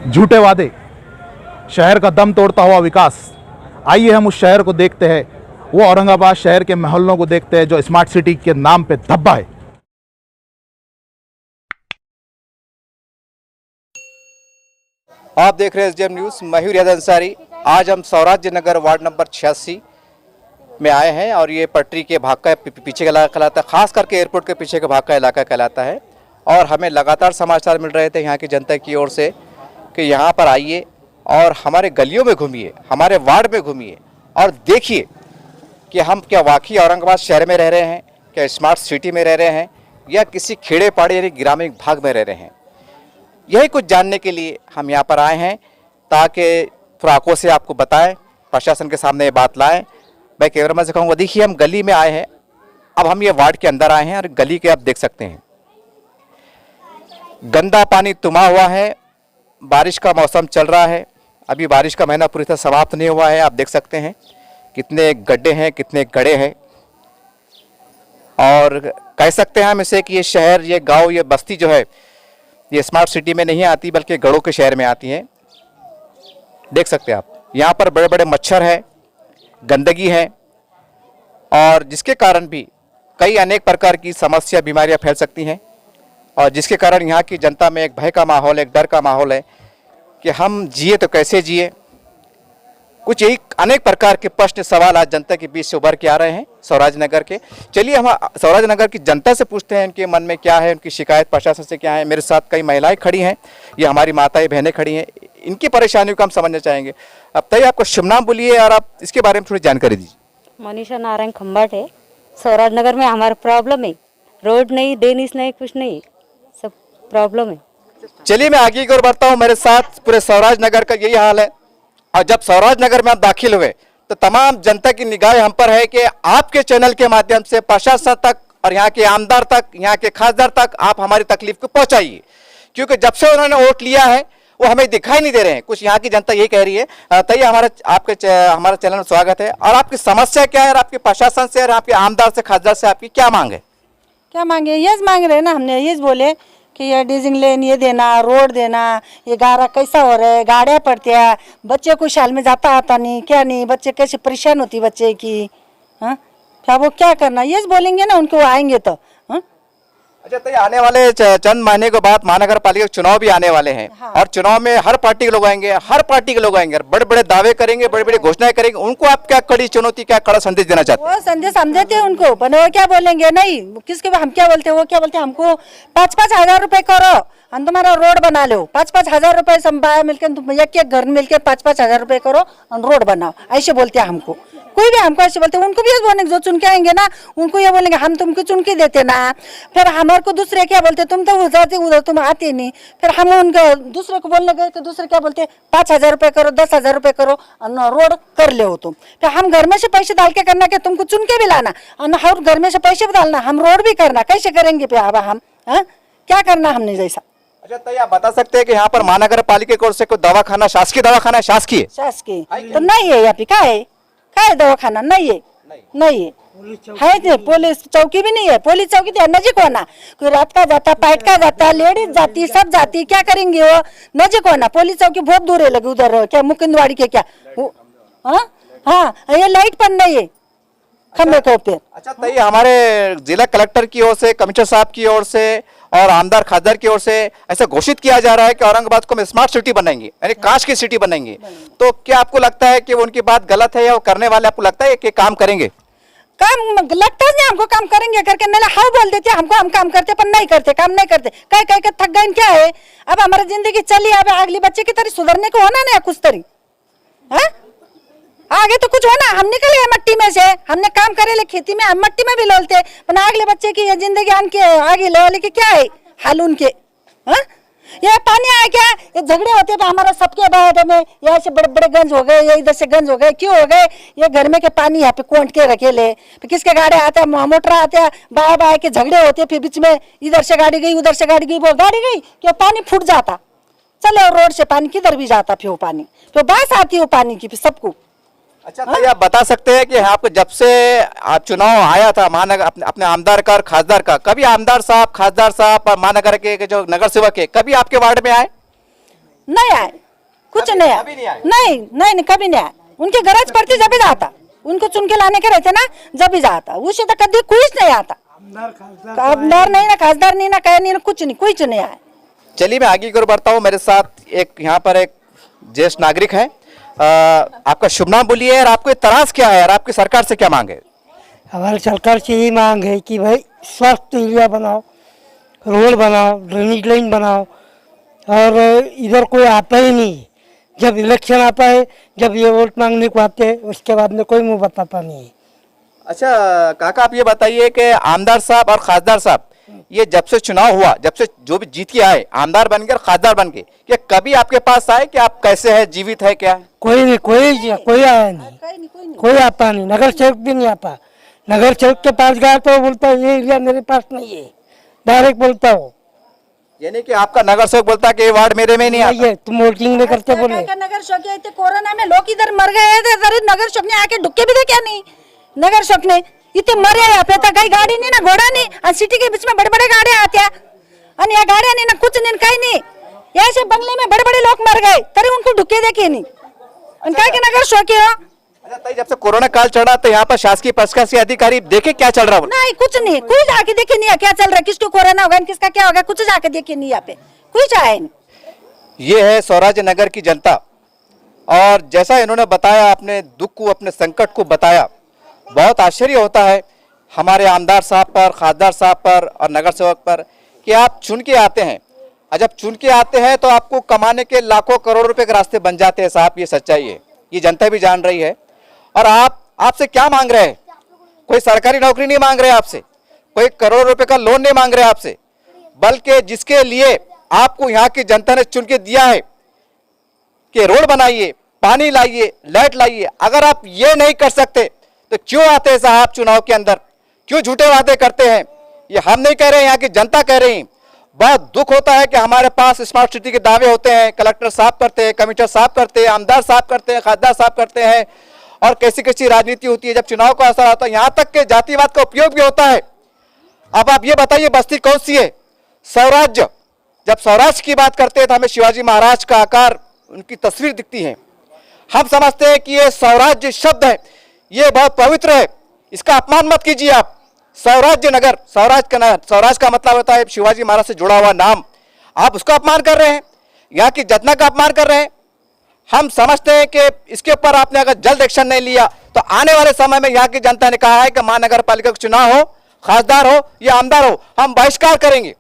झूठे वादे, शहर का दम तोड़ता हुआ विकास। आइए हम उस शहर को देखते हैं, वो औरंगाबाद शहर के मोहल्लों को देखते हैं जो स्मार्ट सिटी के नाम पे धब्बा है। आप देख रहे हैं एसडीएम न्यूज़। मैं हूं रियाज अंसारी। आज हम सौराज्य नगर वार्ड नंबर 86 में आए हैं और ये पटरी के भाग का पीछे का इलाका कहलाता है, खास करके एयरपोर्ट के पीछे का भाग का इलाका कहलाता है। और हमें लगातार समाचार मिल रहे थे यहाँ की जनता की ओर से कि यहाँ पर आइए और हमारे गलियों में घूमिए, हमारे वार्ड में घूमिए और देखिए कि हम क्या वाकई औरंगाबाद शहर में रह रहे हैं, क्या स्मार्ट सिटी में रह रहे हैं या किसी खेड़े पहाड़ी यानी ग्रामीण भाग में रह रहे हैं। यही कुछ जानने के लिए हम यहाँ पर आए हैं ताकि फ्राकों से आपको बताएं, प्रशासन के सामने ये बात लाएं। मैं कैमरामैन से कहूँगा, देखिए हम गली में आए हैं, अब हम ये वार्ड के अंदर आए हैं और गली के आप देख सकते हैं गंदा पानी तुमा हुआ है। बारिश का मौसम चल रहा है, अभी बारिश का महीना पूरी तरह समाप्त नहीं हुआ है। आप देख सकते हैं कितने गड्ढे हैं, कितने गड्ढे हैं। और कह सकते हैं हम इसे कि ये शहर, ये गांव, ये बस्ती जो है ये स्मार्ट सिटी में नहीं आती बल्कि गढ़ों के शहर में आती है। देख सकते हैं आप यहाँ पर बड़े बड़े मच्छर हैं, गंदगी है और जिसके कारण भी कई अनेक प्रकार की समस्या, बीमारियां फैल सकती हैं। और जिसके कारण यहाँ की जनता में एक भय का माहौल है, एक डर का माहौल है कि हम जिए तो कैसे जिए। कुछ यही अनेक प्रकार के प्रश्न, सवाल आज जनता के बीच से उभर के आ रहे हैं सौराज नगर के। चलिए हम सौराज नगर की जनता से पूछते हैं इनके मन में क्या है, उनकी शिकायत प्रशासन से क्या है। मेरे साथ कई महिलाएं खड़ी हैं, ये हमारी माताएं बहनें खड़ी हैं, इनकी परेशानियों को हम समझना चाहेंगे। अब तय आपको शुभ नाम बोलिए और आप इसके बारे में थोड़ी जानकारी दीजिए। मनीषा नारायण खंबाट है। सौराज नगर में हमारा प्रॉब्लम है, रोड नहीं, ड्रेनेज नहीं, कुछ नहीं, सब प्रॉब्लम है। चलिए मैं आगे की ओर बढ़ता हूँ। मेरे साथ पूरे सौराज नगर का यही हाल है। और जब सौराज नगर में आप दाखिल हुए तो तमाम जनता की निगाह हम पर है कि आपके चैनल के माध्यम से प्रशासन तक और यहाँ के आमदार तक, यहाँ के खासदार तक आप हमारी तकलीफ को पहुंचाइए, क्योंकि जब से उन्होंने वोट लिया है वो हमें दिखाई नहीं दे रहे हैं। कुछ यहाँ की जनता यही कह रही है। तय हमारा चैनल में स्वागत है। और आपकी समस्या क्या है और आपके प्रशासन से और आपके आमदार से, खासदार से आपकी क्या मांग है? क्या मांगे? ये मांग रहे हैं ना, हमने ये बोले कि ये डीजिंग लेन ये देना, रोड देना। ये गारा कैसा हो रहा है, गाड़ियाँ पड़ती है, बच्चे कुछ हाल में जाता आता नहीं, क्या नहीं, बच्चे कैसे परेशान होती बच्चे की। हाँ, क्या वो क्या करना, ये बोलेंगे ना उनको, आएंगे तो। हाँ? अच्छा, तो आने वाले चंद महीने के बाद महानगर पालिका चुनाव भी आने वाले हैं। हाँ। और चुनाव में हर पार्टी के लोग आएंगे, हर पार्टी के लोग आएंगे, बड़े बड़े दावे करेंगे, बड़ी बड़ी घोषणाएं करेंगे। उनको आप क्या कड़ी चुनौती, क्या कड़ा संदेश देना चाहते हैं? वो संदेश हम देते हैं उनको, पर वो क्या बोलेंगे, नहीं किसके हम क्या बोलते हैं, वो क्या बोलते हैं हमको 5-5 हजार रुपए करो, हम तुम्हारा रोड बना लो। 5-5 हजार रुपए सब मिलकर, तुम एक घर मिलकर 5-5 हजार रुपए करो और रोड बनाओ, ऐसे बोलते हैं हमको। कोई भी हमको ऐसे बोलते हैं, उनको भी ये बोलेंगे जो चुन के आएंगे ना, उनको ये बोलेंगे हम तुमको चुन के देते ना। फिर हमारे को दूसरे क्या बोलते, तुम तो उधर तुम आते नहीं। फिर हम उनको दूसरे को बोलने गए तो दूसरे क्या बोलते, 5 हजार रुपये करो, 10 हजार रुपये करो, रोड कर ले हो तुम। फिर हम घर में से पैसे डाल के करना कि तुमको चुन के भी लाना और घर में से पैसे भी डालना, हम रोड भी करना, कैसे करेंगे? पे अब हम क्या करना हमने जैसा। अच्छा, तो आप बता सकते हैं कि यहाँ पर महानगर पालिका की ओर से कोई दवाखाना, शासकीय दवाखाना है? शासकीय तो नहीं है यहाँ पे, क्या है दवाखाना? नहीं है, नहीं है। पुलिस चौकी भी नहीं है, पुलिस चौकी तो नजीक होना, कोई रात का जाता, पाइट का जाता, लेडीज जाती, सब जाती, क्या करेंगे वो? नजीक होना, पुलिस चौकी बहुत दूर है, लगे उधर क्या मुकुंदवाड़ी के क्या। हाँ, ये लाइट पर नहीं है खम्बे के ऊपर। अच्छा, तो ये हमारे जिला कलेक्टर की ओर से, कमिश्नर साहब की ओर से और आमदार खासदार की ओर से ऐसा घोषित किया जा रहा है कि औरंगाबाद को हम स्मार्ट सिटी बनाएंगे, यानी कांच की सिटी बनाएंगे। तो क्या आपको लगता है कि उनकी बात गलत है या वो करने वाले आपको लगता है कि काम करेंगे? काम लगता है हमको, काम करेंगे करके नहीं, हाँ बोल देते हमको, हम काम करते पर नहीं करते, काम नहीं करते, कह कह के थक गए। क्या है अब हमारी जिंदगी चली, अब अगली बच्चे की तरह सुधरने को होना नहीं कुछ तरी। आगे तो कुछ होना, हम निकले मट्टी में से, हमने काम करे ले खेती में, हम मट्टी में भी लोलते, पर अगले बच्चे की जिंदगी आन के आगे ले के क्या है हाल उनके। ये पानी आया क्या, ये झगड़े होते हैं हमारा सबके बाहर में, यहाँ से बड़े बड़े गंज हो गए, ये इधर से गंज हो गए, क्यों हो गए? ये घर में के पानी यहाँ पे कोंट के रखे ले, फिर किसके गाड़ी आते हैं, मोटर आते हैं, बाय बाय के झगड़े होते, फिर बीच में इधर से गाड़ी गई, उधर से गाड़ी गई, वो गाड़ी गई कि पानी फूट जाता, चले रोड से पानी किधर भी जाता, फिर वो पानी फिर बास आती है वो पानी की फिर सबको। अच्छा, तो आप बता सकते हैं कि आपको जब से आप चुनाव आया था महानगर अपने आमदार का और खासदार का, कभी आमदार साहब, खासदार साहब और महानगर के जो नगर सेवक है कभी आपके वार्ड में आए? नहीं आए, कुछ नहीं आए, नहीं नहीं नहीं कभी नहीं आए। उनके गरज पड़ती जब भी जाता, उनको चुन के लाने के रहते ना जब भी जाता, उसे तो कभी कुछ नहीं आता। आमदार नहीं ना खासदार नहीं ना कह नहीं ना कुछ नहीं, कुछ नहीं आए। चलिए मैं आगे की ओर बढ़ता हूँ। मेरे साथ एक यहाँ पर एक ज्येष्ठ नागरिक है। आपका शुभ नाम बोलिए और आपको तरास क्या है और आपकी सरकार से क्या मांग है? हमारी सरकार से यही मांग है कि भाई स्वास्थ्य एरिया बनाओ, रोड बनाओ, ड्रेनेज लाइन बनाओ, और इधर कोई आता ही नहीं। जब इलेक्शन आता है, जब ये वोट मांगने को आते हैं, उसके बाद में कोई मुंह बताता नहीं है। अच्छा काका, आप ये बताइए कि आमदार साहब और खासदार साहब, ये जब से चुनाव हुआ, जब से जो भी जीत के आए, आमदार बन के और खासदार बन के, ये कभी आपके पास आए कि आप कैसे है, जीवित है क्या? कोई नहीं, कोई आया नहीं, कोई आता नहीं। नगर सेवक भी नहीं आता। नगर सेवक के पास गया तो बोलता है ये एरिया मेरे पास नहीं है, डायरेक्ट बोलता हो। यानी कि आपका नगर सेवक बोलता है कि ये वार्ड मेरे में नहीं आता। ये तुम वोटिंग नहीं करते बोले। नगर शौक थे कोरोना में, लोग इधर मर गए थे, नगर शौक ने आके ढुके भी थे क्या नहीं? नगर शौक ने इतने मरे यहाँ पे था, कहीं गाड़ी नहीं ना घोड़ा नहीं, और सिटी के बीच में बड़े बड़े गाड़ियां आते हैं, और यहाँ गाड़ियां नहीं ना कुछ नहीं कहीं नहीं। ऐसे बंगले में बड़े बड़े लोग मर गए, तरी उनको ढुके देखे नहीं। उनका के नगर शौक है। अच्छा ताई, जब से कोरोना काल चढ़ा तो यहाँ पर शासकीय प्रशासकीय अधिकारी देखे क्या चल रहा है? नहीं कुछ नहीं, कोई जाके देखे नहीं क्या चल रहा है, किसको कोरोना होगा किसका क्या होगा, कुछ जाके देखे नहीं यहाँ पे, कुछ आए नहीं। ये है स्वराज नगर की जनता, और जैसा इन्होंने बताया, अपने दुख को, अपने संकट को बताया, बहुत आश्चर्य होता है हमारे आमदार साहब पर, खासदार साहब पर और नगर सेवक पर कि आप चुन के आते हैं, और जब चुन के आते हैं तो आपको कमाने के लाखों करोड़ रुपए के रास्ते बन जाते हैं। साहब ये सच्चाई है, ये जनता भी जान रही है। और आपसे क्या मांग रहे हैं? कोई सरकारी नौकरी नहीं मांग रहे आपसे, कोई करोड़ रुपए का लोन नहीं मांग रहे आपसे, बल्कि जिसके लिए आपको यहाँ की जनता ने चुन के दिया है कि रोड बनाइए, पानी लाइए, लाइट लाइए। अगर आप ये नहीं कर सकते तो क्यों आते हैं साहब चुनाव के अंदर? क्यों झूठे वादे करते हैं? ये हम नहीं कह रहे, यहाँ की जनता कह रही। बहुत दुख होता है कि हमारे पास स्मार्ट सिटी के दावे होते हैं, कलेक्टर साहब करते हैं, कमिश्नर साहब करते हैं, आमदार साहब करते हैं, खासदार साहब करते हैं, और कैसी कैसी राजनीति होती है। जब चुनाव का असर आता है, यहाँ तक के जातिवाद का उपयोग भी होता है। अब आप ये बताइए बस्ती कौन सी है? स्वराज्य। जब स्वराज की बात करते हैं तो हमें शिवाजी महाराज का आकार, उनकी तस्वीर दिखती है। हम समझते हैं कि ये स्वराज्य शब्द है, ये बहुत पवित्र है, इसका अपमान मत कीजिए आप। स्वराज्य नगर, स्वराज का मतलब होता है शिवाजी महाराज से जुड़ा हुआ नाम। आप उसका अपमान कर रहे हैं, यहाँ की जनता का अपमान कर रहे हैं। हम समझते हैं कि इसके ऊपर आपने अगर जल्द एक्शन नहीं लिया तो आने वाले समय में यहाँ की जनता ने कहा है कि महानगर पालिका का चुनाव हो, खासदार हो या आमदार हो, हम बहिष्कार करेंगे।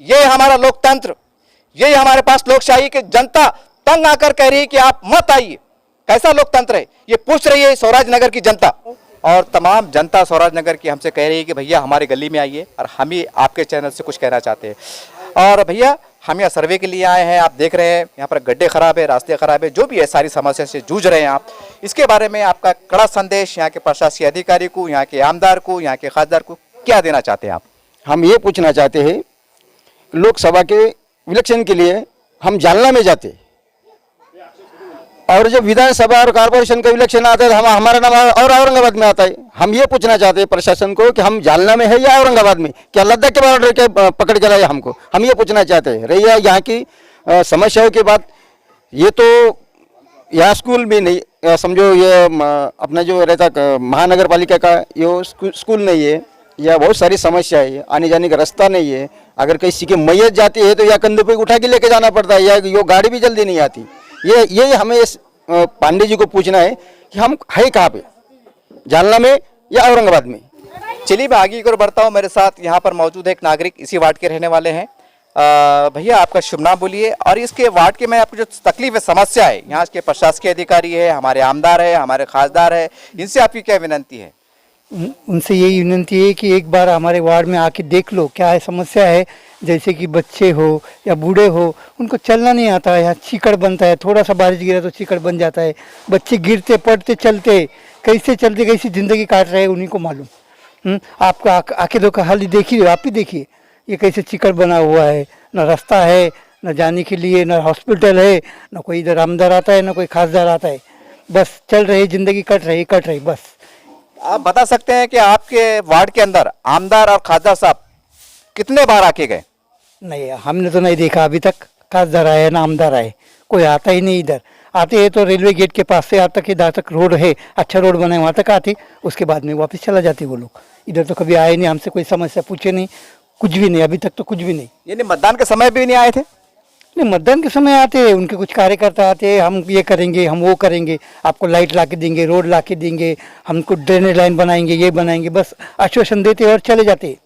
ये हमारा लोकतंत्र, यही हमारे पास लोकशाही की जनता तंग आकर कह रही है कि आप मत आइए। कैसा लोकतंत्र है ये पूछ रही है स्वराज नगर की जनता, और तमाम जनता स्वराज नगर की हमसे कह रही है कि भैया हमारे गली में आइए, और हम ही आपके चैनल से कुछ कहना चाहते हैं। और भैया हम यहाँ सर्वे के लिए आए हैं, आप देख रहे हैं यहाँ पर गड्ढे खराब है, रास्ते खराब है, जो भी है सारी समस्या से जूझ रहे हैं आप। इसके बारे में आपका कड़ा संदेश यहाँ के प्रशासकीय अधिकारी को, यहाँ के आमदार को, यहाँ के खासदार को क्या देना चाहते हैं आप? हम ये पूछना चाहते हैं, लोकसभा के इलेक्शन के लिए हम जालना में जाते, और जब विधानसभा और कॉर्पोरेशन का इलेक्शन आता है तो हमारा नाम और औरंगाबाद में आता है। हम ये पूछना चाहते हैं प्रशासन को कि हम जालना में है या औरंगाबाद में, क्या लद्दाख के बॉर्डर के पकड़ के लाए हमको? हम ये पूछना चाहते हैं। रही है यहाँ की समस्याओं की बात, ये तो यहाँ स्कूल भी नहीं, समझो ये अपना जो रहता महानगर पालिका का ये स्कूल नहीं है, या बहुत सारी समस्या है, आने जाने का रास्ता नहीं है। अगर किसी की मैयत जाती है तो या कंधे पे उठा के लेके जाना पड़ता है, या यो गाड़ी भी जल्दी नहीं आती। ये हमें पांडे जी को पूछना है कि हम है कहाँ पे, जालना में या औरंगाबाद में। चलिए मैं आगे की ओर बढ़ता हूँ। मेरे साथ यहाँ पर मौजूद है एक नागरिक, इसी वार्ड के रहने वाले हैं। भैया आपका शुभ नाम बोलिए, और इसके वार्ड के में आपको जो तकलीफ है, समस्या है, यहाँ के प्रशासकीय अधिकारी है, हमारे आमदार है, हमारे खासदार है, इनसे आपकी क्या विनंती है? उनसे यही विनंती है कि एक बार हमारे वार्ड में आके देख लो क्या है समस्या है। जैसे कि बच्चे हो या बूढ़े हो, उनको चलना नहीं आता है, यहाँ चीकड़ बनता है, थोड़ा सा बारिश गिरा तो चीकड़ बन जाता है, बच्चे गिरते पड़ते चलते, कैसे चलते कैसी ज़िंदगी काट रहे हैं उन्हीं को मालूम। आपका आके दो हाल देखिए, आप ही देखिए ये कैसे चीकड़ बना हुआ है, न रास्ता है, न जाने के लिए, न हॉस्पिटल है, न कोई इधर आमदार आता है, न कोई खासदार आता है, बस चल रही ज़िंदगी कट रही बस। आप बता सकते हैं कि आपके वार्ड के अंदर आमदार और खासदार साहब कितने बार आके गए? नहीं, हमने तो नहीं देखा अभी तक खासदार आए ना आमदार आए, कोई आता ही नहीं इधर। आते हैं तो रेलवे गेट के पास से आता कि जहाँ तक रोड है, अच्छा रोड बना है, वहाँ तक आते, उसके बाद में वापस चला जाते वो लोग। इधर तो कभी आए नहीं, हमसे कोई समस्या पूछे नहीं, कुछ भी नहीं, अभी तक तो कुछ भी नहीं। यानी मतदान के समय भी नहीं आए थे? नहीं, मतदान के समय आते हैं, उनके कुछ कार्यकर्ता आते हैं, हम ये करेंगे, हम वो करेंगे, आपको लाइट ला के देंगे, रोड ला के देंगे, हमको ड्रेनेज लाइन बनाएंगे, ये बनाएंगे, बस आश्वासन देते और चले जाते हैं।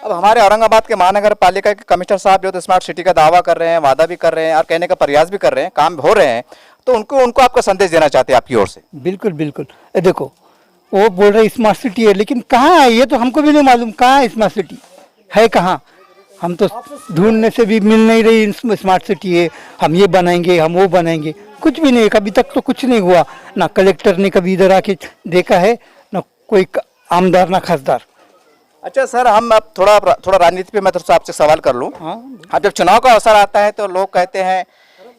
अब हमारे औरंगाबाद के महानगर पालिका के कमिश्नर साहब जो तो स्मार्ट सिटी का दावा कर रहे हैं, वादा भी कर रहे हैं और कहने का प्रयास भी कर रहे हैं, काम हो रहे हैं, तो उनको आपका संदेश देना चाहते हैं आपकी ओर से? बिल्कुल बिल्कुल। देखो, वो बोल रहे स्मार्ट सिटी है, लेकिन कहाँ है ये तो हमको भी नहीं मालूम, कहाँ है स्मार्ट सिटी, है कहाँ? हम तो ढूंढने से भी मिल नहीं रही स्मार्ट सिटी है, हम ये बनाएंगे, हम वो बनाएंगे, कुछ भी नहीं। कभी तक तो कुछ नहीं हुआ, ना कलेक्टर ने कभी इधर आके देखा है, ना कोई आमदार, ना खासदार। अच्छा सर, हम अब थोड़ा राजनीति पे मैं थोड़ा आपसे सवाल कर लूँ। हाँ, अब जब चुनाव का अवसर आता है तो लोग कहते हैं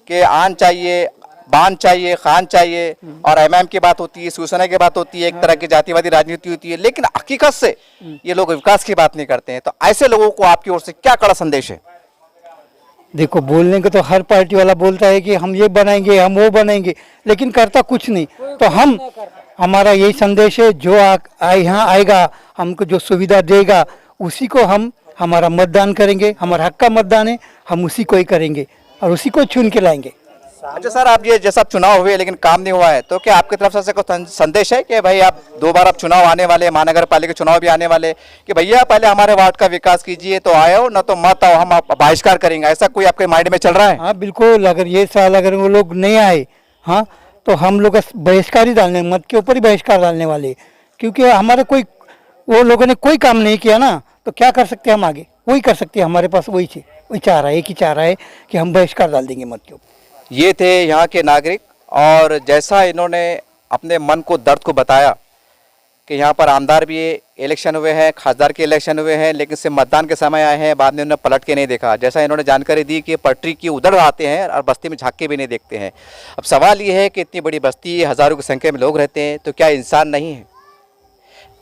कि आन चाहिए, बान चाहिए, खान चाहिए, और एमएम की बात होती है, शिवसेना की बात होती है, एक तरह की जातिवादी राजनीति होती है, लेकिन हकीकत से ये लोग विकास की बात नहीं करते हैं। तो ऐसे लोगों को आपकी ओर से क्या कड़ा संदेश है? देखो, बोलने को तो हर पार्टी वाला बोलता है कि हम ये बनाएंगे, हम वो बनाएंगे, लेकिन करता कुछ नहीं। तो हमारा यही संदेश है, जो यहाँ आएगा, हमको जो सुविधा देगा, उसी को हम हमारा मतदान करेंगे, हमारा हक का मतदान है, हम उसी को ही करेंगे और उसी को चुन के लाएंगे। अच्छा सर, आप ये जैसा चुनाव हुए लेकिन काम नहीं हुआ है, तो क्या आपकी तरफ से कोई संदेश है कि भाई आप 2 बार अब चुनाव आने वाले, महानगर पालिका चुनाव भी आने वाले, कि भैया पहले हमारे वार्ड का विकास कीजिए, तो आओ, न तो मत आओ, हम बहिष्कार करेंगे, ऐसा कोई आपके माइंड में चल रहा है? हाँ बिल्कुल, अगर ये साल अगर वो लोग नहीं आए, हाँ, तो हम लोग बहिष्कार ही डालने, मत के ऊपर ही बहिष्कार डालने वाले, क्योंकि हमारे वो लोगों ने कोई काम नहीं किया ना, तो क्या कर सकते हैं हम आगे? वही कर सकते हैं, हमारे पास वही चाह रहा है, एक ही चाह रहा है कि हम बहिष्कार डाल देंगे मत के ऊपर। ये थे यहाँ के नागरिक, और जैसा इन्होंने अपने मन को, दर्द को बताया कि यहाँ पर आमदार भी इलेक्शन हुए हैं, खासदार के इलेक्शन हुए हैं, लेकिन सिर्फ मतदान के समय आए हैं, बाद में उन्होंने पलट के नहीं देखा। जैसा इन्होंने जानकारी दी कि पटरी की उधर आते हैं और बस्ती में झाँक के भी नहीं देखते हैं। अब सवाल ये है कि इतनी बड़ी बस्ती, हज़ारों की संख्या में लोग रहते हैं, तो क्या इंसान नहीं है?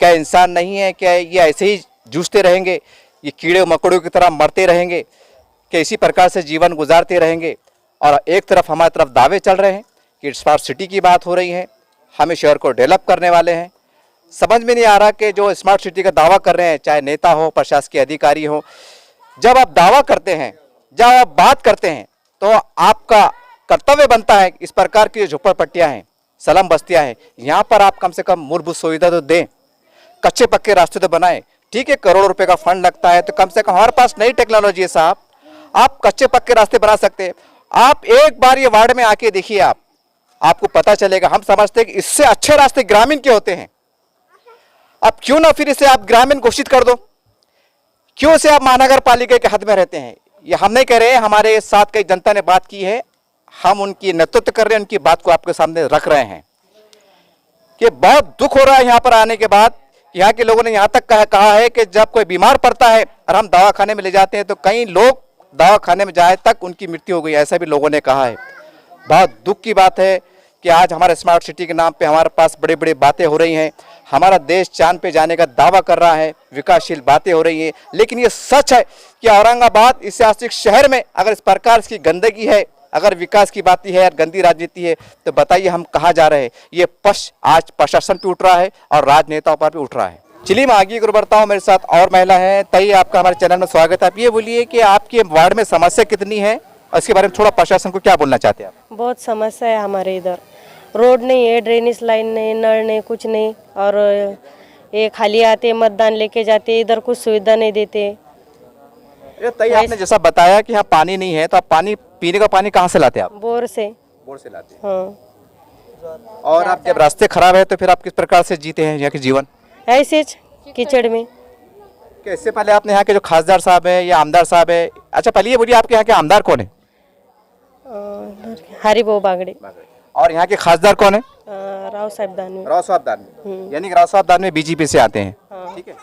क्या इंसान नहीं है? क्या ये ऐसे ही जूझते रहेंगे, ये कीड़े मकोड़ों की तरह मरते रहेंगे, कि इसी प्रकार से जीवन गुजारते रहेंगे? और एक तरफ हमारी तरफ दावे चल रहे हैं कि स्मार्ट सिटी की बात हो रही है, हमें शहर को डेवलप करने वाले हैं। समझ में नहीं आ रहा कि जो स्मार्ट सिटी का दावा कर रहे हैं, चाहे नेता हो, प्रशासकीय अधिकारी हो, जब आप दावा करते हैं, जब आप बात करते हैं, तो आपका कर्तव्य बनता है इस प्रकार की जो झोपड़पट्टियाँ हैं, सलम बस्तियाँ हैं, यहाँ पर आप कम से कम मूलभूत सुविधा तो दें, कच्चे पक्के रास्ते तो बनाएं। ठीक है, करोड़ों रुपए का फंड लगता है, तो कम से कम हमारे पास नई टेक्नोलॉजी है साहब, आप कच्चे पक्के रास्ते बना सकते हैं। आप एक बार ये वार्ड में आके देखिए, आपको पता चलेगा। हम समझते हैं कि इससे अच्छे रास्ते ग्रामीण के होते हैं। अब क्यों ना फिर इसे आप ग्रामीण घोषित कर दो, क्यों से आप महानगर पालिका के हद में रहते हैं? ये हम नहीं कह रहे हैं, हमारे साथ कई जनता ने बात की है, हम उनकी नेतृत्व कर रहे हैं, उनकी बात को आपके सामने रख रहे हैं कि बहुत दुख हो रहा है यहाँ पर आने के बाद। यहाँ के लोगों ने यहाँ तक कहा है कि जब कोई बीमार पड़ता है और हम दवाखाने में ले जाते हैं, तो कई लोग दवाखाने में जाए तक उनकी मृत्यु हो गई, ऐसा भी लोगों ने कहा है। बहुत दुख की बात है कि आज हमारे स्मार्ट सिटी के नाम पे हमारे पास बड़ी बड़ी बातें हो रही हैं, हमारा देश चांद पे जाने का दावा कर रहा है, विकासशील बातें हो रही हैं, लेकिन ये सच है कि औरंगाबाद इस ऐतिहासिक शहर में अगर इस प्रकार की गंदगी है, अगर विकास की बात है, गंदी राजनीति है, तो बताइए हम कहाँ जा रहे हैं? ये आज प्रशासन पे उठ रहा है और राजनेताओं पर भी उठ रहा है। चलिए मैं आगे गुरु बढ़ता हूँ, मेरे साथ और महिला है। तई, आपका हमारे चैनल में स्वागत है। आप ये बोलिए कि आपके वार्ड में समस्या कितनी है, इसके बारे में थोड़ा प्रशासन को क्या बोलना चाहते हैं आप? बहुत समस्या है हमारे इधर, रोड नहीं है, ड्रेनेज लाइन नहीं, नल नहीं, कुछ नहीं, और ये खाली आते मतदान लेके जाते, इधर कुछ सुविधा नहीं देते। तई, आपने जैसा बताया कि यहाँ पानी नहीं है, तो आप पानी, पीने का पानी कहाँ से लाते हैं आप? बोर से लाते हैं। हाँ। और आप जब रास्ते खराब है तो फिर आप किस प्रकार से जीते हैं यहाँ के जीवन? ऐसे कीचड़ में। इससे पहले आपने यहाँ के जो खासदार साहब है या आमदार साहब है, अच्छा पहले ये बोलिए आपके यहाँ के आमदार कौन है? हरिभाऊ बागड़े। और यहाँ के खासदार कौन है? राव साहब दानवे। राव साहब दानवे, यानी कि राव साहब दानवे बीजेपी से आते हैं। ठीक है,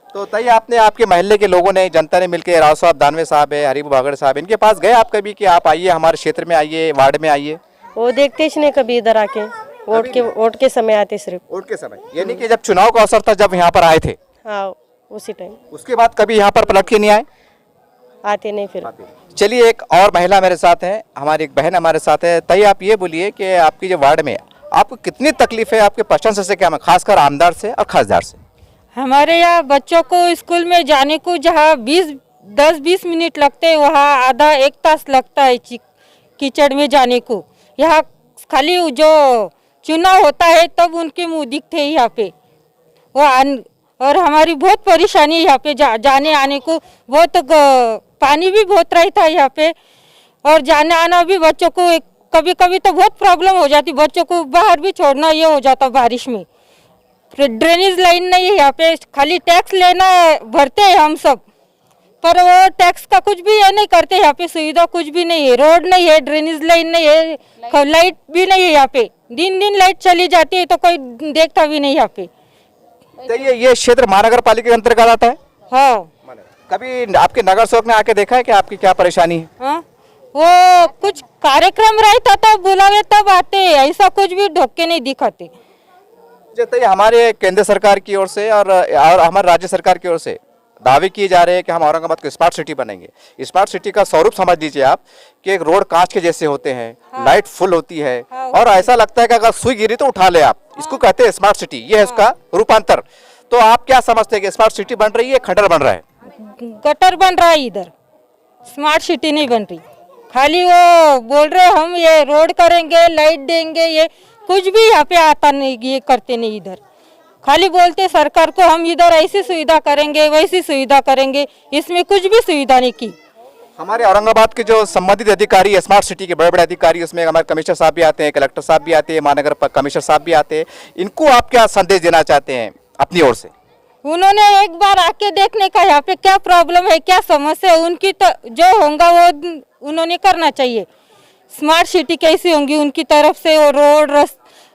तो तई आपने, आपके मोहल्ले के लोगों ने, जनता ने मिलकर, राव साहब दानवे साहब है, हरिभाऊ बागड़े साहब, इनके पास गए आप कभी कि आप आइए हमारे क्षेत्र में, आइए वार्ड में आइए? वो देखते ही नहीं कभी इधर आके, वोट के समय आते सिर्फ। वोट के समय, यानी कि जब चुनाव का अवसर था, जब यहाँ पर आए थे? हाँ, उसी टाइम। उसके बाद कभी यहाँ पर पलट के नहीं आए? आते नहीं फिर। चलिए, एक और महिला मेरे साथ है, हमारी एक बहन हमारे साथ है। तई आप ये बोलिए कि आपकी जो वार्ड में आपको कितनी तकलीफ है, आपके प्रशंसा से क्या है, खासकर आमदार से और खासदार से? हमारे यहाँ बच्चों को स्कूल में जाने को जहाँ 10-20 मिनट लगते हैं, वहाँ आधा एक तास लगता है कीचड़ में जाने को। यहाँ खाली जो चुनाव होता है तब उनके मुंह दिखते हैं यहाँ पे और हमारी बहुत परेशानी है यहाँ पे जाने आने को। बहुत पानी भी बहुत रहता है यहाँ पे और जाने आना भी बच्चों को कभी कभी तो बहुत प्रॉब्लम हो जाती, बच्चों को बाहर भी छोड़ना ये हो जाता बारिश में। ड्रेनेज लाइन नहीं है यहाँ पे, खाली टैक्स लेना भरते हैं हम सब, पर वो टैक्स का कुछ भी ये नहीं करते यहाँ पे। सुविधा कुछ भी नहीं है, रोड नहीं है, ड्रेनेज लाइन नहीं है, लाइट भी नहीं है यहाँ पे। दिन लाइट चली जाती है तो कोई देखता भी नहीं यहाँ पे। तो ये क्षेत्र महानगर पालिका के अंतर्गत आता है? हाँ। कभी आपके नगर सेवक ने आके देखा है कि आपकी क्या परेशानी है? हाँ, वो कुछ कार्यक्रम रहता तब बुलावे तब आते, ऐसा कुछ भी ढोके नहीं दिखाते। जैसे ये हमारे केंद्र सरकार की ओर से और हमारे राज्य सरकार की ओर से दावे किए जा रहे हैं कि हम औरंगाबाद को स्मार्ट सिटी बनाएंगे। स्मार्ट सिटी का स्वरूप समझ लीजिए आप कि एक रोड कांच के जैसे होते हैं, हाँ। लाइट फुल होती है, हाँ। और ऐसा लगता है कि अगर सुई गिरी तो उठा ले आप। इसको कहते हैं स्मार्ट सिटी, ये है उसका रूपांतर। तो आप क्या समझते हैं कि स्मार्ट सिटी बन रही है, खंडर बन रहा है? गटर बन रहा है इधर, स्मार्ट सिटी नहीं बन रही। खाली वो बोल रहे हम ये रोड करेंगे, लाइट देंगे, ये कुछ भी यहाँ पे आता नहीं, ये करते नहीं। इधर खाली बोलते सरकार को हम इधर ऐसी सुविधा करेंगे, वैसी सुविधा करेंगे, इसमें कुछ भी सुविधा नहीं की। हमारे औरंगाबाद के जो संबंधित अधिकारी है, स्मार्ट सिटी के बड़े बड़े अधिकारी, उसमें हमारे कमिश्नर साहब भी आते हैं, कलेक्टर साहब भी आते हैं, महानगर कमिश्नर साहब भी आते हैं। इनको आप क्या संदेश देना चाहते हैं अपनी ओर से? उन्होंने एक बार आके देखने का यहाँ पे क्या प्रॉब्लम है, क्या समस्या है उनकी, तो जो होगा वो उन्होंने करना चाहिए। स्मार्ट सिटी कैसी होंगी उनकी तरफ से, वो रोड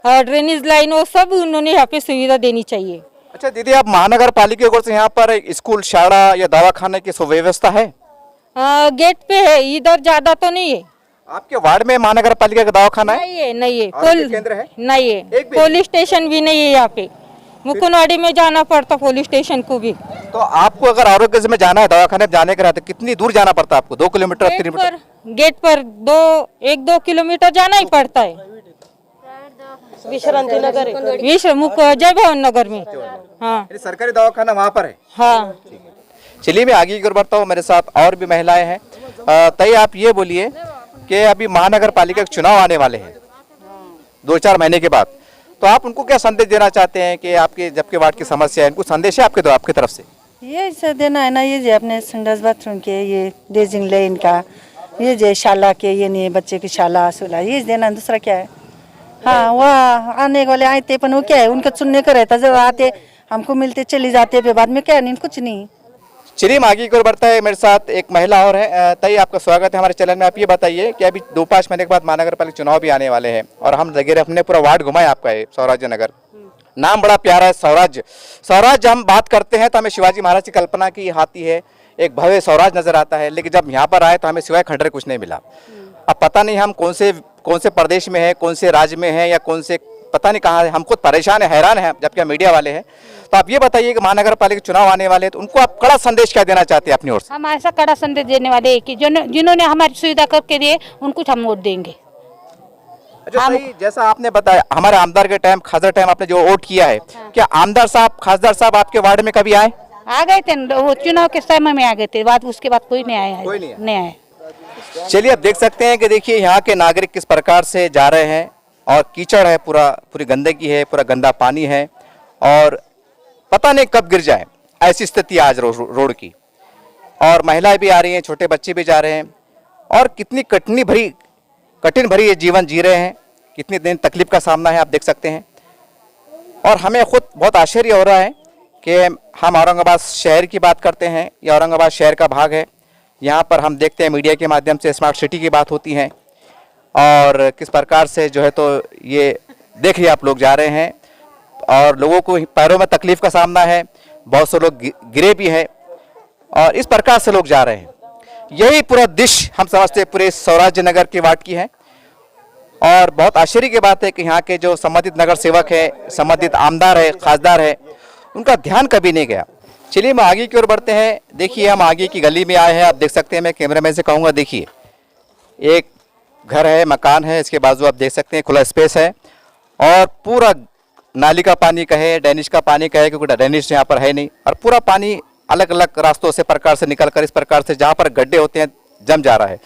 ड्रेनेज लाइन वो सब उन्होंने यहाँ पे सुविधा देनी चाहिए। अच्छा दीदी, आप महानगर पालिका की ओर से यहाँ पर स्कूल, शाला या दवाखाने की सुव्यवस्था है? गेट पे है, इधर ज्यादा तो नहीं है। आपके वार्ड में महानगर पालिका का दवाखाना है? नहीं है। आरोग्य केंद्र है? नहीं है, एक भी? पुलिस स्टेशन भी नहीं है यहाँ पे, मुकुंदवाड़ी में जाना पड़ता पुलिस स्टेशन को भी। तो आपको अगर आरोग्य में जाना है, दवाखाने में जाने के रहते, कितनी दूर जाना पड़ता है आपको? 2 किलोमीटर, 3 किलोमीटर? गेट पर 1-2 किलोमीटर जाना ही पड़ता है। विश्रांति नगर जय भवन नगर में। हाँ, सरकारी दवाखाना वहाँ पर है? हाँ। चलिए, मैं आगे की ओर बढ़ता हूँ, मेरे साथ और भी महिलाएं हैं। तय आप ये बोलिए कि अभी महानगर पालिका के चुनाव आने वाले हैं 2-4 महीने के बाद, तो आप उनको क्या संदेश देना चाहते हैं कि आपके जबकि वार्ड की समस्या है, इनको संदेश है आपके तरफ से? ये सब देना है ना, ये जो अपने संडास बाथरूम के, ये ड्रेजिंग लाइन का, ये जो शाला के, ये नहीं बच्चे की शाला सुला, ये देना, दूसरा क्या है? हाँ, वह आने वाले आते पर वो क्या है, उनका सुनने का रहता, जब आते हमको मिलते चले जाते, फिर बाद में क्या नहीं, कुछ नहीं। चलिए, आगे की ओर बढ़ता है, मेरे साथ एक महिला और है। तय आपका स्वागत है हमारे चैनल में। आप ये बताइए कि अभी 2-5 महीने के बाद महानगर पालिका चुनाव भी आने वाले हैं और हम लगे रहे, हमने पूरा वार्ड घुमाया आपका है, सौराज्य नगर। नाम बड़ा प्यारा है, स्वराज्य। स्वराज्य हम बात करते हैं तो हमें शिवाजी महाराज की कल्पना की आती है, एक भव्य स्वराज नजर आता है, लेकिन जब यहाँ पर आए तो हमें सिवाय खंडर कुछ नहीं मिला। अब पता नहीं हम कौन से प्रदेश में है, कौन से राज्य में है, या कौन से पता नहीं कहाँ है। हम खुद परेशान है, हैरान है, जबकि हम मीडिया वाले हैं। तो आप ये बताइए कि महानगर पालिका चुनाव आने वाले हैं, तो उनको आप कड़ा संदेश क्या देना चाहते हैं अपनी ओर से? हम ऐसा कड़ा संदेश देने वाले हैं कि जिन्होंने हमारी सुविधा करके दिए उनको हम वोट देंगे। अच्छा, सही, जैसा आपने बताया हमारे आमदार के टाइम, खासदार टाइम आपने जो वोट किया है, क्या आमदार साहब, खासदार साहब आपके वार्ड में कभी आए? आ गए थे, वो चुनाव के समय में आ गए थे, बाद उसके बाद कोई नहीं आया है। कोई नहीं आया। नहीं आया। चलिए, आप देख सकते हैं कि देखिए यहाँ के नागरिक किस प्रकार से जा रहे हैं, और कीचड़ है, पूरी गंदगी है, पूरा गंदा पानी है, और पता नहीं कब गिर जाए, ऐसी स्थिति आज रोड की। और महिलाएं भी आ रही हैं, छोटे बच्चे भी जा रहे हैं, और कितनी कठिन भरी ये जीवन जी रहे हैं, कितनी दिन तकलीफ का सामना है, आप देख सकते हैं। और हमें खुद बहुत आश्चर्य हो रहा है कि हम औरंगाबाद शहर की बात करते हैं, ये औरंगाबाद शहर का भाग है। यहाँ पर हम देखते हैं मीडिया के माध्यम से स्मार्ट सिटी की बात होती है, और किस प्रकार से जो है तो ये देखिए आप लोग जा रहे हैं, और लोगों को पैरों में तकलीफ का सामना है, बहुत से लोग गिरे भी हैं, और इस प्रकार से लोग जा रहे हैं। यही पूरा दृश्य हम समझते हैं पूरे सौराज्य नगर के वार्ड की है। और बहुत आश्चर्य की बात है कि यहाँ के जो संबंधित नगर सेवक है, संबंधित आमदार है, खासदार है, उनका ध्यान कभी नहीं गया। चलिए हम आगे की ओर बढ़ते हैं। देखिए हम आगे की गली में आए हैं, आप देख सकते हैं। मैं कैमरामैन से कहूँगा, देखिए एक घर है, मकान है, इसके बाजू आप देख सकते हैं खुला स्पेस है और पूरा नाली का पानी कहे, ड्रेनेज का पानी कहे, क्योंकि ड्रेनेज यहाँ पर है नहीं, और पूरा पानी अलग अलग रास्तों से प्रकार से निकल कर इस प्रकार से जहाँ पर गड्ढे होते हैं जम जा रहा है,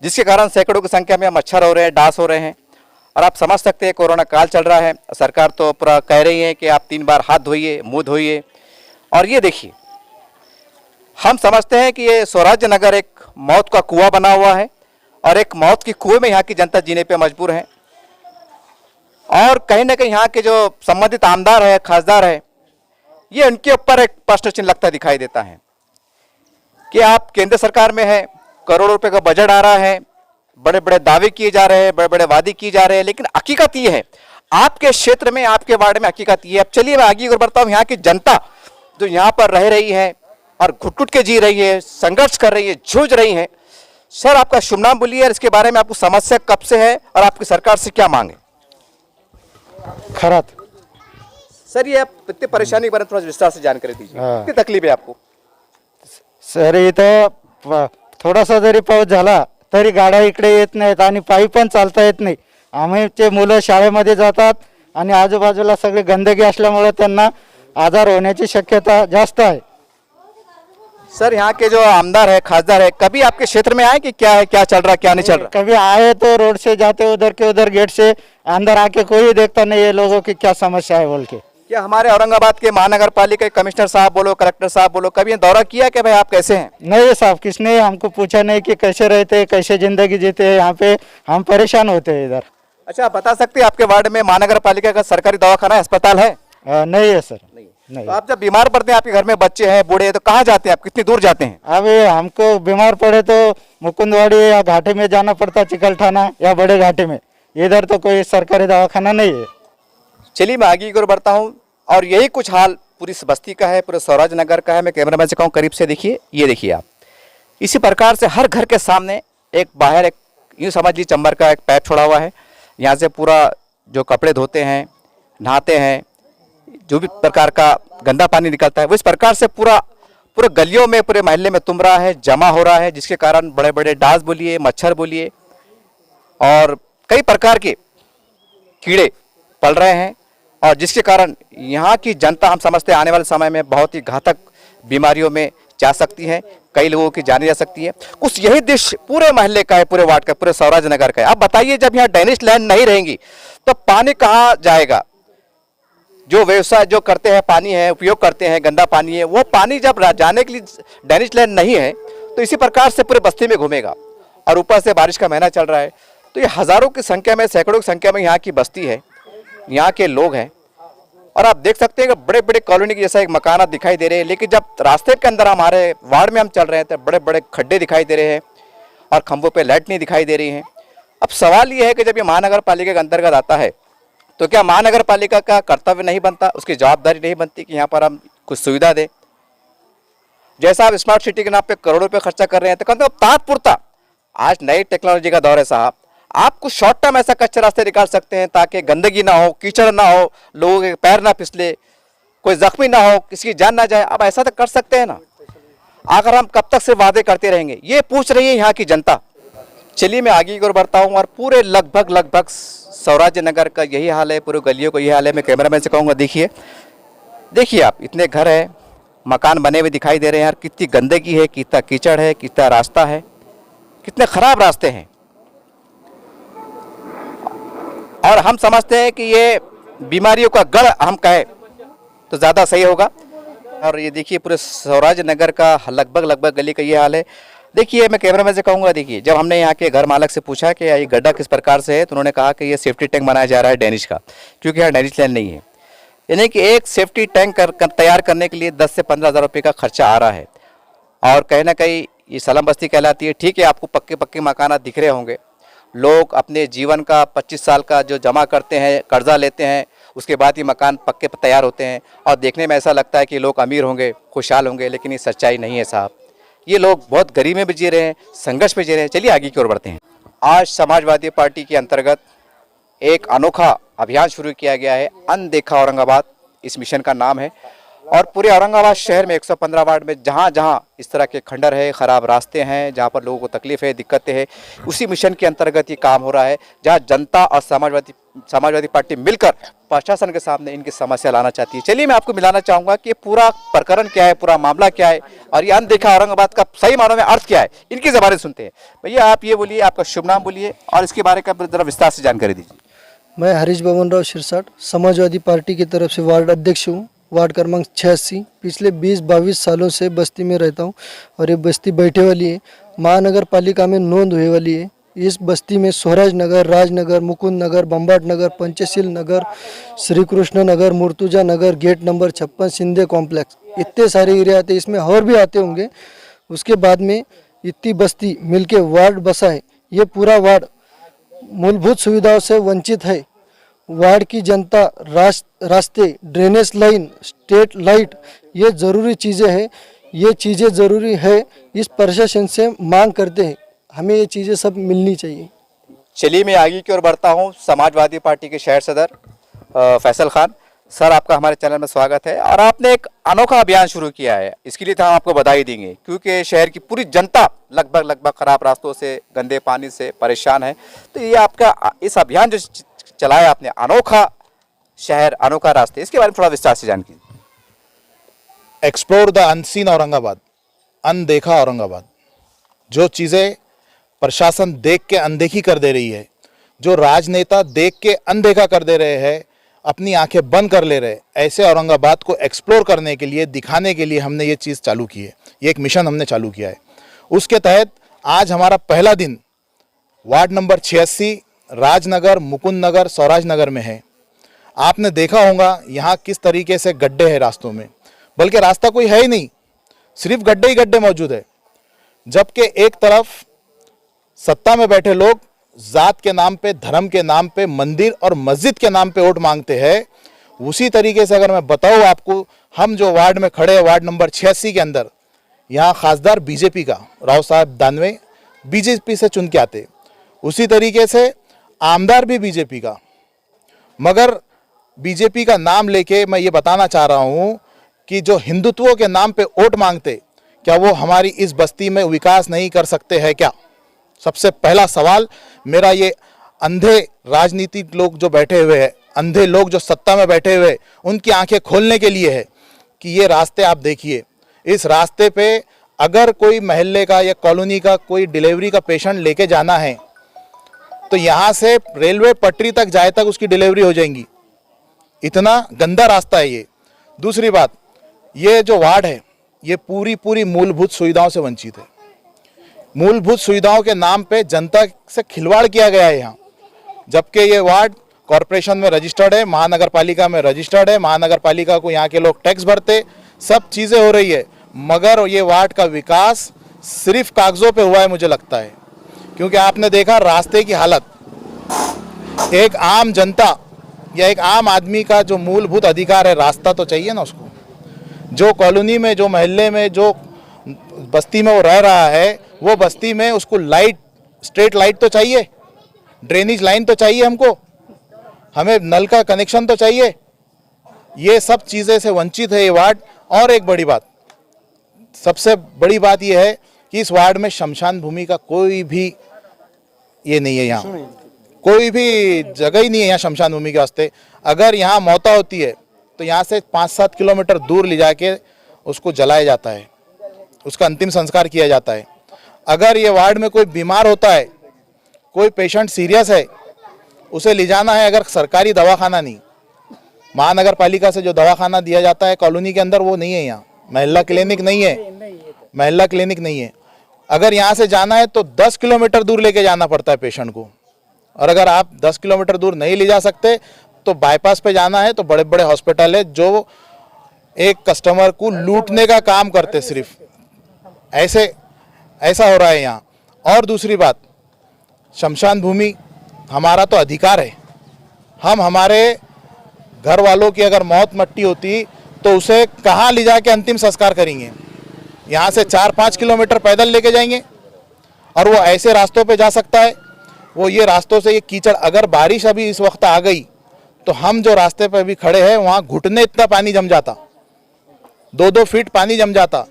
जिसके कारण सैकड़ों की संख्या में मच्छर हो रहे हैं, डांस हो रहे हैं। और आप समझ सकते हैं कोरोना काल चल रहा है, सरकार तो पूरा कह रही है कि आप 3 बार हाथ धोइए, मुंह धोइए। और ये देखिए, हम समझते हैं कि ये स्वराज्य नगर एक मौत का कुआं बना हुआ है और एक मौत की कुएं में यहाँ की जनता जीने पे मजबूर है। और कहीं ना कहीं यहाँ के जो संबंधित आमदार है, खासदार है, ये उनके ऊपर एक प्रश्न चिन्ह लगता दिखाई देता है कि आप केंद्र सरकार में है, करोड़ों रुपए का बजट आ रहा है, बड़े बड़े दावे किए जा रहे हैं, बड़े बड़े वादे किए जा रहे हैं, लेकिन हकीकत ये है आपके क्षेत्र में, आपके वार्ड में हकीकत ये है। अब चलिए मैं आगे और बढ़ता हूँ। यहाँ की जनता जो यहाँ पर रह रही है और घुट-घुट के जी रही है, संघर्ष कर रही है, जूझ रही है। सर आपका शुभ नाम बोलिए और इसके बारे में आपको समस्या कब से है और आपकी सरकार से क्या मांगे? खरात। सर ये आप इतनी परेशानी बारे में थोड़ा विस्तार से जानकारी दीजिए। कितनी तकलीफ है आपको? सर इथं थोडासा जरी पाऊस झाला तरी गाड्या इकडे येत नाहीत आणि पायी पण चालता येत नाही। आम्ही मुलं शाळेमध्ये जातात आणि आजूबाजूला सगळे गंदगी असल्यामुळे त्यांना आजार होण्याची शक्यता जास्त आहे। सर यहाँ के जो आमदार है, खासदार है, कभी आपके क्षेत्र में आए कि क्या है, क्या चल रहा है, क्या नहीं चल रहा? कभी आए तो रोड से जाते उधर के उधर गेट से अंदर आके कोई देखता नहीं ये लोगों की क्या समस्या है बोल के। क्या हमारे औरंगाबाद के महानगर पालिका के कमिश्नर साहब बोलो, कलेक्टर साहब बोलो, कभी ये दौरा किया कि भाई आप कैसे हैं? नहीं साहब, किसने हमको पूछा नहीं कि कैसे रहते, कैसे जिंदगी जीते हैं यहाँ पे, हम परेशान होते हैं इधर। अच्छा आप बता सकते हैं आपके वार्ड में महानगर पालिका का सरकारी दवाखाना है, अस्पताल है? नहीं है सर, नहीं। तो आप जब बीमार पड़ते हैं, आपके घर में बच्चे हैं, बूढ़े हैं, तो कहाँ जाते हैं आप, कितनी दूर जाते हैं? अब ये हमको बीमार पड़े तो मुकुंदवाड़ी या घाटे में जाना पड़ता, चिकलठाना या बड़े घाटे में। इधर तो कोई सरकारी दवाखाना नहीं है। चलिए मैं आगे की ओर बढ़ता हूँ और यही कुछ हाल पूरी इस बस्ती का है, पूरे स्वराज नगर का है। मैं कैमरामैन से कहूँ करीब से देखिए, ये देखिए आप, इसी प्रकार से हर घर के सामने एक बाहर एक यूँ समझ लीजिए चंबर का एक पाइप छोड़ा हुआ है। यहाँ से पूरा जो कपड़े धोते हैं, नहाते हैं, जो भी प्रकार का गंदा पानी निकलता है वो इस प्रकार से पूरे गलियों में, पूरे मोहल्ले में तुम रहा है, जमा हो रहा है, जिसके कारण बड़े बड़े डांस बोलिए, मच्छर बोलिए और कई प्रकार के कीड़े पल रहे हैं। और जिसके कारण यहाँ की जनता, हम समझते हैं आने वाले समय में बहुत ही घातक बीमारियों में जा सकती है, कई लोगों की जाने जा सकती है। कुछ यही दृश्य पूरे मोहल्ले का है, पूरे वार्ड का, पूरे स्वराज नगर का है। आप बताइए, जब यहाँ ड्रेनेज लाइन नहीं रहेंगी तो पानी कहाँ जाएगा? जो व्यवसाय जो करते हैं, पानी है, उपयोग करते हैं, गंदा पानी है, वो पानी जब जाने के लिए ड्रेनेज लाइन नहीं है तो इसी प्रकार से पूरे बस्ती में घूमेगा। और ऊपर से बारिश का महीना चल रहा है, तो ये हज़ारों की संख्या में, सैकड़ों की संख्या में यहाँ की बस्ती है, यहाँ के लोग हैं। और आप देख सकते हैं कि बड़े बड़े कॉलोनी के जैसा एक मकान दिखाई दे रहे हैं, लेकिन जब रास्ते के अंदर हमारे वार्ड में हम चल रहे हैं तो बड़े बड़े खड्डे दिखाई दे रहे हैं और खंभों पे लाइट नहीं दिखाई दे रही हैं। अब सवाल ये है कि जब ये महानगर पालिका के अंतर्गत आता है तो क्या महानगर पालिका का कर्तव्य नहीं बनता, उसकी जवाबदारी नहीं बनती कि यहाँ पर हम कुछ सुविधा दें? जैसा आप स्मार्ट सिटी के नाम पे करोड़ों रुपये खर्चा कर रहे हैं, तो कहते हैं तात्पुरता, आज नई टेक्नोलॉजी का दौर है साहब, आप कुछ शॉर्ट टर्म ऐसा कच्चे रास्ते निकाल सकते हैं ताकि गंदगी ना हो, कीचड़ ना हो, लोगों के पैर ना फिसले, कोई जख्मी ना हो, किसी की जान ना जाए। आप ऐसा तो कर सकते हैं ना। अगर हम कब तक से वादे करते रहेंगे, ये पूछ रही है यहाँ की जनता। चलिए मैं आगे की ओर बढ़ता हूँ और पूरे लगभग स्वराज नगर का यही हाल है, पूरे गलियों को यही हाल है। मैं कैमरामैन से कहूँगा देखिए आप, इतने घर है, मकान बने हुए दिखाई दे रहे हैं यार, कितनी गंदगी है, कितना कीचड़ है, कितना रास्ता है, कितने खराब रास्ते हैं। और हम समझते हैं कि ये बीमारियों का गढ़ हम कहें तो ज़्यादा सही होगा। और ये देखिए पूरे स्वराज नगर का लगभग गली का ये हाल है। देखिए मैं कैमरामैन से कहूँगा, देखिए जब हमने यहाँ के घर मालक से पूछा कि ये गड्ढा किस प्रकार से है, तो उन्होंने कहा कि ये सेफ्टी टैंक बनाया जा रहा है ड्रेनेज का, क्योंकि यहाँ ड्रेनेज लाइन नहीं है। यानी कि एक सेफ्टी टैंक तैयार करने के लिए 10 से 15 हज़ार रुपये का खर्चा आ रहा है। और कहीं ना कहीं ये सलम बस्ती कहलाती है। ठीक है, आपको पक्के मकान दिख रहे होंगे, लोग अपने जीवन का 25 साल का जो जमा करते हैं, कर्जा लेते हैं, उसके बाद ये मकान पक्के तैयार होते हैं और देखने में ऐसा लगता है कि लोग अमीर होंगे, खुशहाल होंगे, लेकिन ये सच्चाई नहीं है साहब। ये लोग बहुत गरीबी में भी जी रहे हैं, संघर्ष में जी रहे हैं। चलिए आगे की ओर बढ़ते हैं। आज समाजवादी पार्टी के अंतर्गत एक अनोखा अभियान शुरू किया गया है, अनदेखा औरंगाबाद इस मिशन का नाम है। और पूरे औरंगाबाद शहर में 115 वार्ड में जहाँ जहाँ इस तरह के खंडर है, ख़राब रास्ते हैं, जहाँ पर लोगों को तकलीफ है, दिक्कतें हैं, उसी मिशन के अंतर्गत ये काम हो रहा है, जहाँ जनता और समाजवादी पार्टी मिलकर प्रशासन के सामने इनकी समस्या लाना चाहती है। चलिए मैं आपको मिलाना चाहूँगा कि पूरा प्रकरण क्या है, पूरा मामला क्या है और ये अनदेखा औरंगाबाद का सही मानों में अर्थ क्या है, इनकी ज़बानें सुनते हैं। भैया आप ये बोलिए, आपका शुभ नाम बोलिए और इसके बारे में ज़रा विस्तार से जानकारी दीजिए। मैं हरीश बबन राव शिरसाट समाजवादी पार्टी की तरफ से वार्ड अध्यक्ष हूँ, वार्ड क्रमांक 86। पिछले 20-22 सालों से बस्ती में रहता हूँ और ये बस्ती बैठे वाली है, महानगर पालिका में नोंद हुए वाली है। इस बस्ती में स्वराज नगर, राजनगर, मुकुंद नगर, बम्बाट नगर, पंचशील नगर, श्री कृष्ण नगर, मुर्तुजा नगर, गेट नंबर 56, सिंधे कॉम्प्लेक्स, इतने सारे एरिया आते हैं। इसमें और भी आते होंगे। उसके बाद में इतनी बस्ती मिलके वार्ड बसा है। ये पूरा वार्ड मूलभूत सुविधाओं से वंचित है। वार्ड की जनता रास्ते, ड्रेनेज लाइन, स्ट्रीट लाइट, ये ज़रूरी चीज़ें हैं। ये चीज़ें ज़रूरी है, इस प्रशासन से मांग करते हैं, हमें ये चीज़ें सब मिलनी चाहिए। चलिए मैं आगे की ओर बढ़ता हूँ। समाजवादी पार्टी के शहर सदर फैसल खान सर, आपका हमारे चैनल में स्वागत है। और आपने एक अनोखा अभियान शुरू किया है, इसके लिए तो हम आपको बधाई देंगे, क्योंकि शहर की पूरी जनता लगभग खराब रास्तों से, गंदे पानी से परेशान है। तो ये आपका इस अभियान जो चलाया आपने, अनोखा शहर अनोखा रास्ते, इसके बारे में थोड़ा विस्तार से जानकारी। एक्सप्लोर द अनसीन औरंगाबाद, अनदेखा औरंगाबाद। जो चीज़ें प्रशासन देख के अनदेखी कर दे रही है, जो राजनेता देख के अनदेखा कर दे रहे हैं, अपनी आंखें बंद कर ले रहे, ऐसे औरंगाबाद को एक्सप्लोर करने के लिए, दिखाने के लिए हमने ये चीज़ चालू की है। ये एक मिशन हमने चालू किया है। उसके तहत आज हमारा पहला दिन वार्ड नंबर 86 राजनगर, मुकुंद नगर, स्वराज नगर में है। आपने देखा होगा यहाँ किस तरीके से गड्ढे हैं रास्तों में, बल्कि रास्ता कोई है ही नहीं, सिर्फ गड्ढे ही गड्ढे मौजूद है। जबकि एक तरफ सत्ता में बैठे लोग जात के नाम पे, धर्म के नाम पे, मंदिर और मस्जिद के नाम पे वोट मांगते हैं। उसी तरीके से अगर मैं बताऊं आपको, हम जो वार्ड में खड़े हैं, वार्ड नंबर 86 के अंदर, यहाँ खासदार बीजेपी का राव साहब दानवे बीजेपी से चुन के आते, उसी तरीके से आमदार भी बीजेपी का। मगर बीजेपी का नाम लेके मैं ये बताना चाह रहा हूँ कि जो हिंदुत्व के नाम पे वोट मांगते, क्या वो हमारी इस बस्ती में विकास नहीं कर सकते हैं क्या? सबसे पहला सवाल मेरा ये अंधे राजनीतिक लोग जो बैठे हुए हैं, अंधे लोग जो सत्ता में बैठे हुए, उनकी आंखें खोलने के लिए है कि ये रास्ते आप देखिए। इस रास्ते पे अगर कोई मोहल्ले का या कॉलोनी का कोई डिलीवरी का पेशेंट लेके जाना है तो यहाँ से रेलवे पटरी तक जाए तक उसकी डिलीवरी हो जाएंगी। इतना गंदा रास्ता है ये। दूसरी बात, ये जो वार्ड है ये पूरी मूलभूत सुविधाओं से वंचित है। मूलभूत सुविधाओं के नाम पे जनता से खिलवाड़ किया गया है यहाँ, जबकि ये वार्ड कॉरपोरेशन में रजिस्टर्ड है, महानगर पालिका में रजिस्टर्ड है, महानगर पालिका को यहाँ के लोग टैक्स भरते, सब चीज़ें हो रही है, मगर ये वार्ड का विकास सिर्फ कागज़ों पे हुआ है मुझे लगता है। क्योंकि आपने देखा रास्ते की हालत, एक आम जनता या एक आम आदमी का जो मूलभूत अधिकार है, रास्ता तो चाहिए ना उसको। जो कॉलोनी में, जो मोहल्ले में, जो बस्ती में वो रह रहा है, वो बस्ती में उसको लाइट, स्ट्रीट लाइट तो चाहिए, ड्रेनेज लाइन तो चाहिए, हमको हमें नल का कनेक्शन तो चाहिए। ये सब चीज़ें से वंचित है ये वार्ड। और एक बड़ी बात, सबसे बड़ी बात ये है कि इस वार्ड में शमशान भूमि का कोई भी ये नहीं है, यहाँ कोई भी जगह ही नहीं है यहाँ शमशान भूमि के वास्ते। अगर यहाँ मौत होती है तो यहाँ से 5-7 किलोमीटर दूर ले जाके उसको जलाया जाता है, उसका अंतिम संस्कार किया जाता है। अगर ये वार्ड में कोई बीमार होता है, कोई पेशेंट सीरियस है, उसे ले जाना है, अगर सरकारी दवाखाना नहीं, महानगर पालिका से जो दवाखाना दिया जाता है कॉलोनी के अंदर, वो नहीं है यहाँ, महिला क्लिनिक नहीं है, महिला क्लिनिक नहीं है। अगर यहाँ से जाना है तो 10 किलोमीटर दूर लेके जाना पड़ता है पेशेंट को। और अगर आप 10 किलोमीटर दूर नहीं ले जा सकते तो बाईपास पे जाना है, तो बड़े बड़े हॉस्पिटल है जो एक कस्टमर को लूटने का काम करते, सिर्फ ऐसा हो रहा है यहाँ। और दूसरी बात, शमशान भूमि हमारा तो अधिकार है। हम हमारे घर वालों की अगर मौत मट्टी होती तो उसे कहाँ ले जाके अंतिम संस्कार करेंगे? यहाँ से 4-5 किलोमीटर पैदल लेके जाएंगे, और वो ऐसे रास्तों पे जा सकता है। वो ये रास्तों से ये कीचड़, अगर बारिश अभी इस वक्त आ गई तो हम जो रास्ते पे भी खड़े हैं वहाँ घुटने इतना पानी जम जाता। 2-2 फीट पानी जम जाता,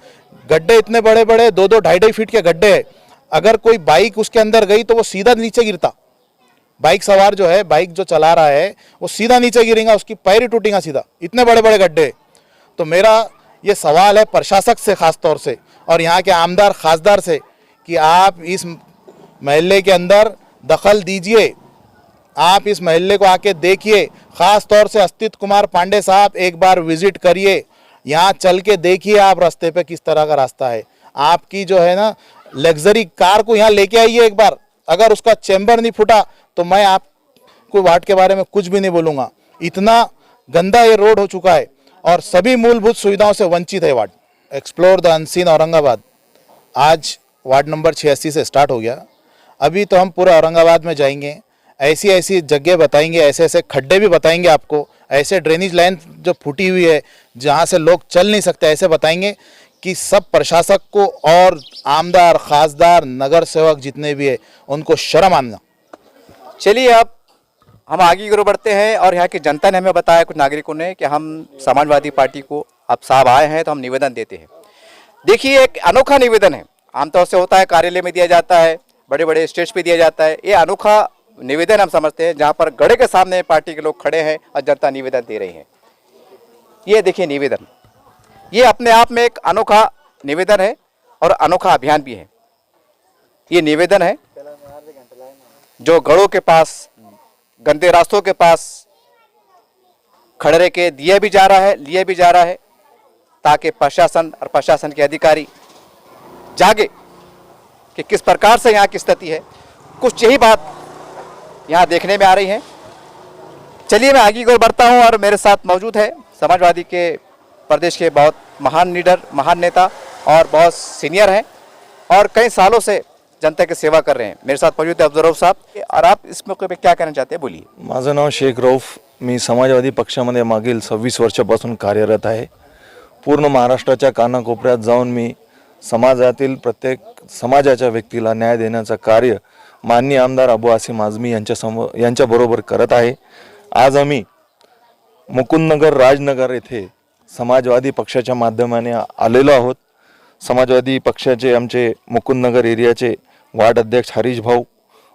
गड्ढे इतने बड़े बड़े 2-2 2.5 फीट के गड्ढे है। अगर कोई बाइक उसके अंदर गई तो वो सीधा नीचे गिरता, बाइक सवार जो है, बाइक जो चला रहा है वो सीधा नीचे गिरेगा, उसकी पैर ही टूटेगा सीधा, इतने बड़े बड़े गड्ढे। तो मेरा ये सवाल है प्रशासक से खास तौर से और यहाँ के आमदार खासदार से कि आप इस महल्ले के अंदर दखल दीजिए, आप इस महल्ले को आके देखिए, खास तौर से अस्तित्व कुमार पांडे साहब एक बार विजिट करिए, यहाँ चल के देखिए आप रास्ते पे किस तरह का रास्ता है। आपकी जो है ना लग्जरी कार को यहाँ लेके आइए एक बार, अगर उसका चैम्बर नहीं फूटा तो मैं आपको वार्ड के बारे में कुछ भी नहीं बोलूँगा। इतना गंदा ये रोड हो चुका है और सभी मूलभूत सुविधाओं से वंचित है ward. Explore the unseen Aurangabad आज वार्ड नंबर 86 से स्टार्ट हो गया। अभी तो हम पूरे औरंगाबाद में जाएंगे, ऐसी ऐसी जगह बताएंगे, ऐसे ऐसे खड्डे भी बताएंगे आपको, ऐसे ड्रेनेज लाइन जो फूटी हुई है जहाँ से लोग चल नहीं सकते, ऐसे बताएंगे कि सब प्रशासक को और आमदार खासदार नगर सेवक जितने भी है उनको शर्म आना। चलिए अब हम आगे की ओर बढ़ते हैं और यहाँ की जनता ने हमें बताया, कुछ नागरिकों ने, कि हम समाजवादी पार्टी को अब साहब आए हैं तो हम निवेदन देते हैं। देखिए एक अनोखा निवेदन है, आमतौर से होता है कार्यालय में दिया जाता है, बड़े बड़े स्टेज पे दिया जाता है। ये अनोखा निवेदन हम समझते हैं जहाँ पर गड़े के सामने पार्टी के लोग खड़े हैं और जनता निवेदन दे रही है। ये देखिए निवेदन, ये अपने आप में एक अनोखा निवेदन है और अनोखा अभियान भी है। ये निवेदन है जो गड़ों के पास, गंदे रास्तों के पास खड़े रह के लिए भी जा रहा है ताकि प्रशासन और प्रशासन के अधिकारी जागे कि किस प्रकार से यहाँ की स्थिति है। कुछ यही बात यहाँ देखने में आ रही है। चलिए मैं आगे की ओर बढ़ता हूँ और मेरे साथ मौजूद है समाजवादी के प्रदेश के बहुत महान लीडर, महान नेता और बहुत सीनियर हैं और कई सालों से जनता की सेवा कर रहे हैं। मेरे साथ मौजूद है अफजल रऊफ साहब, और आप इस मौके पे क्या कहना चाहते हैं, बोलिए। माझं नाव शेख रऊफ, मी समाजवादी पक्षामध्ये मागील 26 वर्षापासून कार्यरत आहे। पूर्ण महाराष्ट्राच्या कानाकोपऱ्यात जाऊन मी समाजातील प्रत्येक समाजाच्या व्यक्तीला न्याय देण्याचं कार्य माननीय आमदार अबू आसिम आझमी यांच्याबरोबर करत आहे। आज आम्ही मुकुंदनगर राजनगर येथे समाजवादी पक्षाच्या माध्यमाने आलेलो आहोत। समाजवादी पक्षाचे आमचे मुकुंदनगर एरियाचे वार्ड अध्यक्ष हरीश भाऊ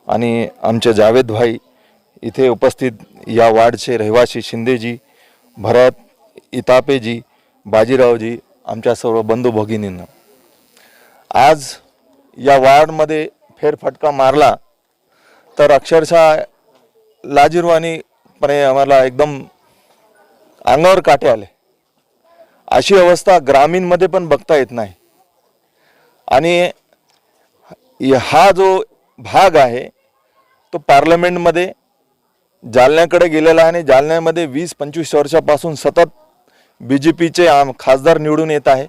आणि आमचे जावेद भाई इथे उपस्थित, या वार्डचे रहिवासी शिंदेजी, भरत, इतापेजी, बाजीरावजी, आमच्या सर्व बंधू भगिनींना आज या वार्डमध्ये फेरफटका मारला तर अक्षरशः लाजिरवाणीपणे आम्हाला एकदम अंगावर काटे आले। अशी अवस्था ग्रामीणमध्ये पण बघता येत नाही आणि हा जो भाग आहे तो पार्लमेंटमध्ये जालन्याकडे गेलेला आहे आणि जालन्यामध्ये 20-25 वर्षापासून सतत बीजेपीचे खासदार निवडून येत आहे।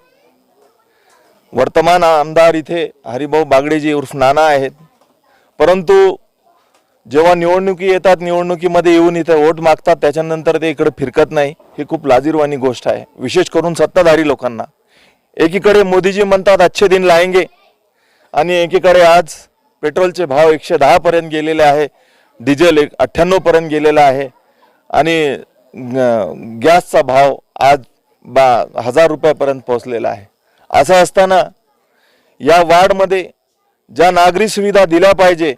वर्तमान आमदार इथे हरिभाऊ बागडेजी उर्फ नाना आहेत, परंतु जेव्हा निवडणुकी येतात निवडणुकीमध्ये येऊन इथे वोट मागतात त्याच्यानंतर ते इकडे फिरकत नाही। ही खूप लाजिरवाणी गोष्ट आहे, विशेष करून सत्ताधारी लोकांना। एकीकडे मोदीजी म्हणतात अच्छे दिन लाएंगे आणि एकीकडे आज पेट्रोलचे भाव 110 पर्यंत गेलेले आहे, डिझेल 98 पर्यंत गेलेला आहे आणि गॅसचा भाव आज 1000 रुपयापर्यंत पोहोचलेला आहे। असं असताना या वार्डमध्ये ज्या नागरी सुविधा दिल्या पाहिजे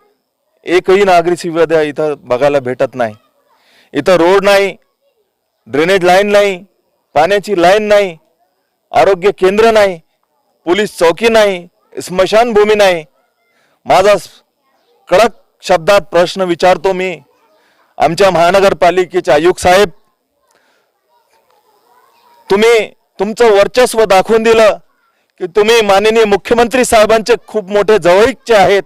एकही नागरी सुविधा इथं बघायला भेटत नाही। इथं रोड नाही, ड्रेनेज लाईन नाही, पाण्याची लाईन नाही, आरोग्य केंद्र नाही, पोलीस चौकी नाही, स्मशानभूमी नाही। माझा कडक शब्दात प्रश्न विचारतो मी आमच्या महानगरपालिकेचे आयुक्त साहेब, तुम्ही तुमचं वर्चस्व दाखवून दिलं की तुम्ही माननीय मुख्यमंत्री साहेबांचे खूप मोठे जवळीकचे आहेत।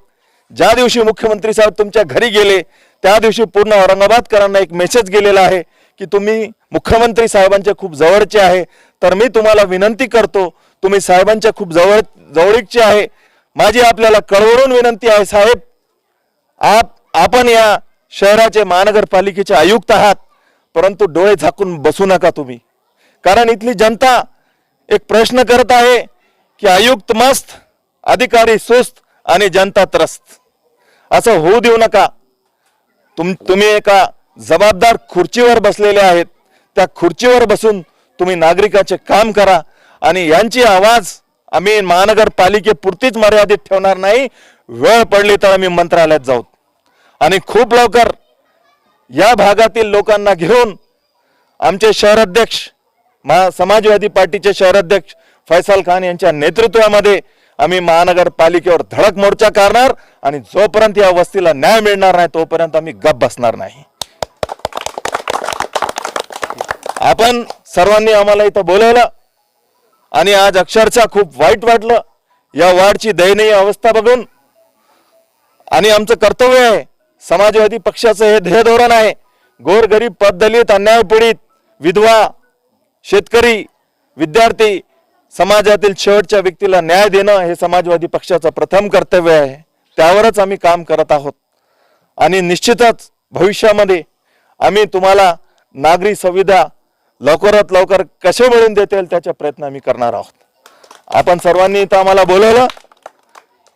ज्या दिवशी मुख्यमंत्री साहेब तुमच्या घरी गेले त्या दिवशी पूर्ण औरंगाबादकरांना एक मेसेज गेलेला आहे की तुम्ही मुख्यमंत्री साहेबांचे खूप जवळचे आहे। तर मी तुम्हाला विनंती करतो, तुम्ही साहेबांच्या खूप जवळीकचे आहे। माझी आपल्याला कळवळून विनंती आहे साहेब, आपण या शहराचे महानगरपालिकेचे आयुक्त आहात, परंतु डोळे झाकून बसू नका तुम्ही, कारण इथली जनता एक प्रश्न करत आहे की आयुक्त मस्त, अधिकारी सुस्त आणि जनता त्रस्त। असं होऊ देऊ नका। तुम्ही एका जबाबदार खुर्चीवर बसलेले आहेत, त्या खुर्चीवर बसून तुम्ही नागरिकाचे काम करा आणि यांची आवाज आम्ही महानगरपालिकेपुरतीच मर्यादित ठेवणार नाही, वेळ पडली तर आम्ही मंत्रालयात जाऊ आणि खूप लवकर या भागातील लोकांना घेऊन आमचे शहराध्यक्ष समाजवादी पार्टीचे शहराध्यक्ष फैसल खान यांच्या नेतृत्वामध्ये आम्ही महानगरपालिकेवर धडक मोर्चा करणार आणि जोपर्यंत या वस्तीला न्याय मिळणार नाही तोपर्यंत आम्ही गप्प बसणार नाही. आपण सर्वांनी आम्हाला इथं बोलवलं आणि आज अक्षरशः खूप वाईट वाटलं या वार्डची दयनीय अवस्था बघून. आणि आमचं कर्तव्य आहे, समाजवादी पक्षाचं हे ध्येय धोरण आहे, गोरगरीब पददलित अन्याय पीडित विधवा शेतकरी विद्यार्थी समाजातील शेवटच्या व्यक्तीला न्याय देणं हे समाजवादी पक्षाचं प्रथम कर्तव्य आहे. त्यावरच आम्ही काम करत आहोत आणि निश्चितच भविष्यामध्ये आम्ही तुम्हाला नागरी सुविधा लवकरात लवकर कसे मिळवून देता येईल त्याचा प्रयत्न आम्ही करणार आहोत. आपण सर्वांनी इथं आम्हाला बोलवलं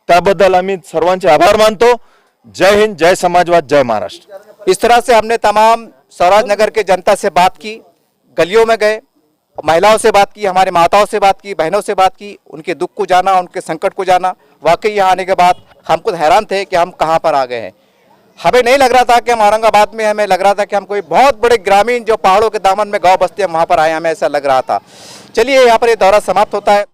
त्याबद्दल आम्ही सर्वांचे आभार मानतो. जय हिंद, जय समाजवाद, जय महाराष्ट्र. इस तरह से हमने तमाम स्वराज नगर के जनता से बात की, गलियों में गए, महिलाओं से बात की, हमारे माताओं से बात की, बहनों से बात की, उनके दुख को जाना, उनके संकट को जाना. वाकई यहाँ आने के बाद हम खुद हैरान थे कि हम कहाँ पर आ गए हैं. हमें नहीं लग रहा था कि हम औरंगाबाद में, हमें लग रहा था कि हम कोई बहुत बड़े ग्रामीण जो पहाड़ों के दामन में गांव बस्ती हम वहाँ पर आए, हमें ऐसा लग रहा था. चलिए यहाँ पर ये दौरा समाप्त होता है.